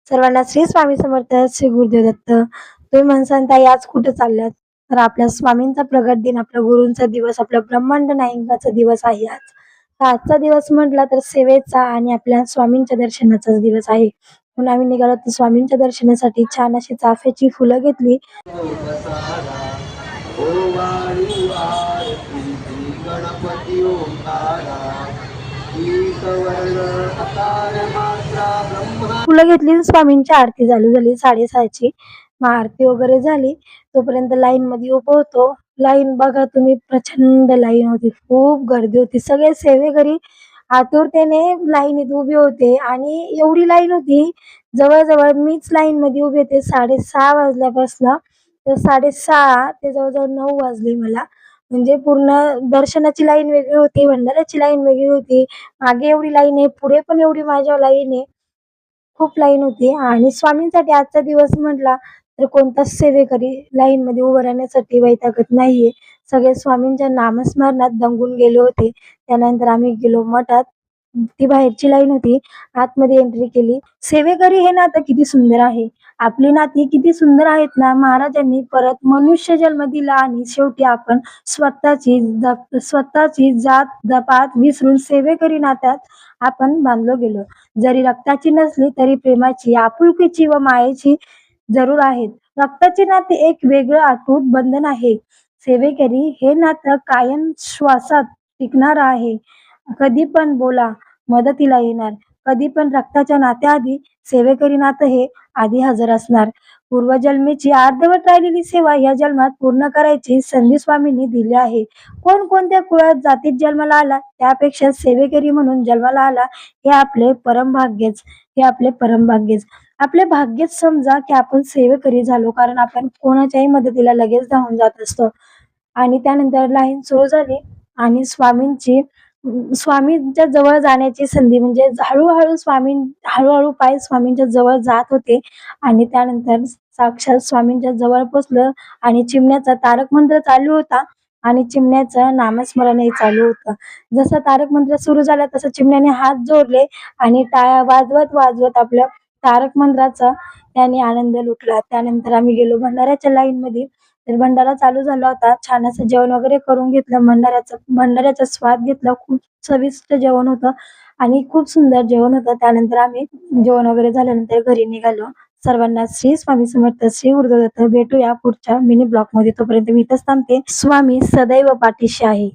सर्वांना श्री स्वामी समर्थ, श्री गुरुदेव दत्त. तुम्ही म्हणसाल ताई आज कुठे चालल्यात? तर आपल्या स्वामींचा प्रगट दिन, आपल्या गुरूंचा दिवस, आपल्या ब्रह्मांड नायकाचा दिवस आहे आज. तर आजचा दिवस म्हटला तर सेवेचा आणि आपल्या स्वामींच्या दर्शनाचाच दिवस आहे. म्हणून आम्ही निघालो तर स्वामींच्या दर्शनासाठी छान अशी चाफ्याची फुलं घेतली. फुलं घेतली, स्वामींची आरती चालू झाली 6:30ची. मग आरती वगैरे झाली, तोपर्यंत लाईन मध्ये उभं होतो. लाईन बघा तुम्ही, प्रचंड लाईन होती, खूप गर्दी होती. सगळे सेवेकरी आतुरतेने लाईनीत उभे होते आणि एवढी लाईन होती, जवळजवळ मीच लाईन मध्ये उभे होते 6:30 वाजल्यापासून. तर 6:30 ते जवळजवळ 9 वाजले मला. म्हणजे पूर्ण दर्शनाची लाईन वेगळी होती, भंडाऱ्याची लाईन वेगळी होती. मागे एवढी लाईन आहे, पुढे पण एवढी माझ्या लाईन आहे. खूप लाईन होती आणि स्वामींसाठी आजचा दिवस म्हटला तर कोणताच सेवेकरी लाईन मध्ये उभं राहण्यासाठी वैतागत नाहीये. सगळे स्वामींच्या नामस्मरणात दंगून गेले होते. त्यानंतर आम्ही गेलो मठात. ती बाहेरची लाईन होती, आतमध्ये एंट्री केली. सेवेकरी हे नातं किती सुंदर आहे. आपली नाती किती सुंदर आहेत ना. महाराजांनी परत मनुष्य जन्म दिला आणि शेवटी आपण स्वतःची जात पात विसरून सेवेकरी नात्यात आपण बांधलो गेलो. जरी रक्ताची नसली तरी प्रेमाची, आपुलकीची व मायेची जरूर आहेत. रक्ताचे नाते एक वेगळं अटूट बंधन आहे. सेवेकरी हे नातं कायम श्वासात टिकणार आहे. कधी पण बोला, मदतीला येणार. कधी पण रक्ताच्या नात्याआधी सेवेकरी नातं हे आधी हजर असणार. पूर्वजन्मीची अर्धवट राहिलेली सेवा या जन्मात पूर्ण करायची संधी स्वामींनी दिली आहे. कोणत्या कुळात जातीत जन्माला आला त्यापेक्षा सेवेकरी म्हणून जन्माला आला हे आपले परमभाग्यच. आपले भाग्यच समजा की आपण सेवेकरी झालो, कारण आपण कोणाच्याही मदतीला लगेच धावून जात असतो. आणि त्यानंतर लाईन सुरू झाली आणि स्वामींच्या जवळ जाण्याची संधी, म्हणजे हळूहळू पाय स्वामींच्या जवळ जात होते. आणि त्यानंतर साक्षात स्वामींच्या जवळ पोचलं आणि चिमण्याचा तारक मंत्र चालू होता आणि चिमण्याचं नामस्मरणही चालू होतं. जसा तारक मंत्र सुरू झाला तसं चिमण्याने हात जोडले आणि टाळ्या वाजवत वाजवत आपल्या तारक मंत्राचा त्याने आनंद लुटला. त्यानंतर आम्ही गेलो भंडाऱ्याच्या लाईन मध्ये. तर भंडारा चालू झाला होता. छान असं जेवण वगैरे करून घेतलं. भंडाऱ्याचा स्वाद घेतला. खूप चविष्ट जेवण होतं आणि खूप सुंदर जेवण होतं. त्यानंतर आम्ही जेवण वगैरे झाल्यानंतर घरी निघालो. सर्वांना श्री स्वामी समर्थ, श्री गुरुदेव दत्त. भेटूया पुढच्या मिनी ब्लॉग मध्ये. तोपर्यंत मी इथंच थांबते. स्वामी सदैव पाठीशी आहे.